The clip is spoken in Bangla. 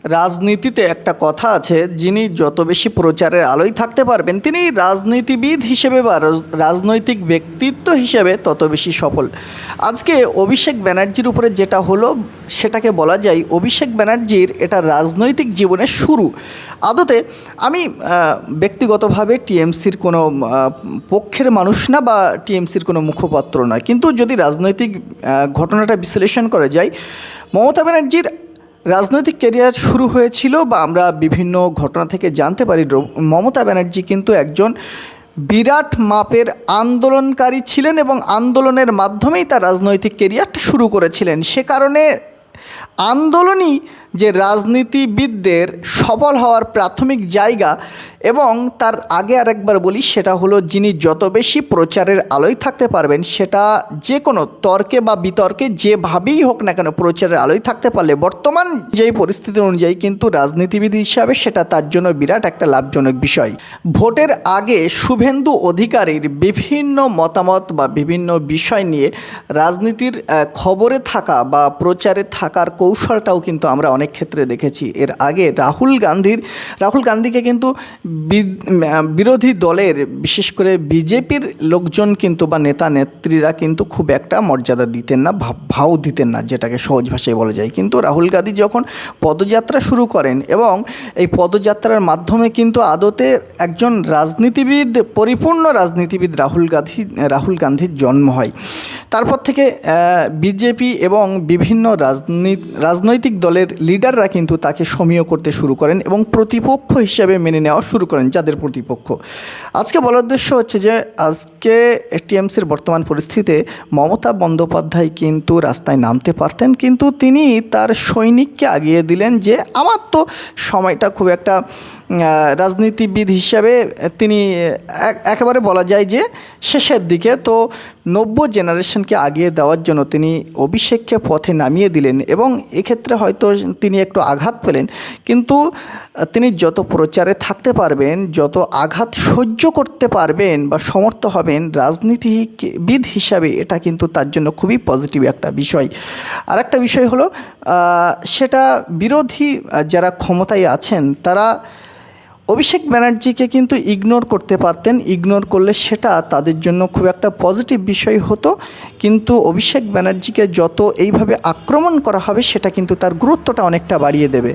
রাজনীতিতে একটা কথা আছে, যিনি যত বেশি প্রচারের আলোয় থাকতে পারবেন তিনি রাজনীতিবিদ হিসেবে বা রাজনৈতিক ব্যক্তিত্ব হিসেবে তত বেশি সফল। আজকে অভিষেক ব্যানার্জির উপরে যেটা হলো সেটাকে বলা যায় অভিষেক ব্যানার্জির এটা রাজনৈতিক জীবনের শুরু। আদতে আমি ব্যক্তিগতভাবে টিএমসির কোনো পক্ষের মানুষ না বা টিএমসির কোনো মুখপাত্র নয়, কিন্তু যদি রাজনৈতিক ঘটনাটা বিশ্লেষণ করা যায়, মমতা ব্যানার্জির রাজনৈতিক ক্যারিয়ার শুরু হয়েছিল বা আমরা বিভিন্ন ঘটনা থেকে জানতে পারি মমতা ব্যানার্জি কিন্তু একজন বিরাট মাপের আন্দোলনকারী ছিলেন এবং আন্দোলনের মাধ্যমেই তার রাজনৈতিক ক্যারিয়ারটা শুরু করেছিলেন। সে কারণে আন্দোলনই যে রাজনীতিবিদদের সফল হওয়ার প্রাথমিক জায়গা। এবং তার আগে আরেকবার বলি, সেটা হলো যিনি যত বেশি প্রচারের আলোয় থাকতে পারবেন, সেটা যে কোনো তর্কে বা বিতর্কে যেভাবেই হোক না কেন প্রচারের আলোয় থাকতে পারলে বর্তমান যেই পরিস্থিতি অনুযায়ী কিন্তু রাজনীতিবিদ হিসাবে সেটা তার জন্য বিরাট একটা লাভজনক বিষয়। ভোটের আগে শুভেন্দু অধিকারীর বিভিন্ন মতামত বা বিভিন্ন বিষয় নিয়ে রাজনীতির খবরে থাকা বা প্রচারে থাকার কৌশলটাও কিন্তু আমরা অনেক ক্ষেত্রে দেখেছি। এর আগে রাহুল গান্ধীকে কিন্তু বিরোধী দলের বিশেষ করে বিজেপির লোকজন কিন্তু বা নেতা নেত্রীরা কিন্তু খুব একটা মর্যাদা দিতেন না, ভাও দিতেন না, যেটাকে সহজ ভাষায় বলা যায়। কিন্তু রাহুল গান্ধী যখন পদযাত্রা শুরু করেন এবং এই পদযাত্রার মাধ্যমে কিন্তু আদতে একজন রাজনীতিবিদ, পরিপূর্ণ রাজনীতিবিদ রাহুল গান্ধীর জন্ম হয়। তারপর থেকে বিজেপি এবং বিভিন্ন রাজনৈতিক দলের লিডাররা কিন্তু তাকে সমীহ করতে শুরু করেন এবং প্রতিপক্ষ হিসেবে মেনে নেওয়া শুরু করেন। যাদের প্রতিপক্ষ আজকে বলার উদ্দেশ্য হচ্ছে যে আজকে টিএমসির বর্তমান পরিস্থিতিতে মমতা বন্দ্যোপাধ্যায় কিন্তু রাস্তায় নামতে পারতেন, কিন্তু তিনি তার সৈনিককে আগিয়ে দিলেন যে আমার তো সময়টা খুব একটা রাজনীতিবিদ হিসাবে তিনি একেবারে বলা যায় যে শেষের দিকে, তো নব্য জেনারেশনকে আগিয়ে দেওয়ার জন্য তিনি অভিষেককে পথে নামিয়ে দিলেন এবং এক্ষেত্রে হয়তো তিনি একটু আঘাত পেলেন। কিন্তু তিনি যত প্রচারে থাকতে পারবেন, যত আঘাত সহ্য করতে পারবেন বা সমর্থ হবেন রাজনীতিবিদ হিসাবে, এটা কিন্তু তার জন্য খুবই পজিটিভ একটা বিষয়। আর একটা বিষয় হলো সেটা বিরোধী যারা ক্ষমতায় আছেন তারা অভিষেক ব্যানার্জিকে কিন্তু ইগনোর করতে পারতেন। ইগনোর করলে সেটা তাদের জন্য খুব একটা পজিটিভ বিষয় হতো, কিন্তু অভিষেক ব্যানার্জিকে যত এইভাবে আক্রমণ করা হবে সেটা কিন্তু তার গুরুত্বটা অনেকটা বাড়িয়ে দেবে।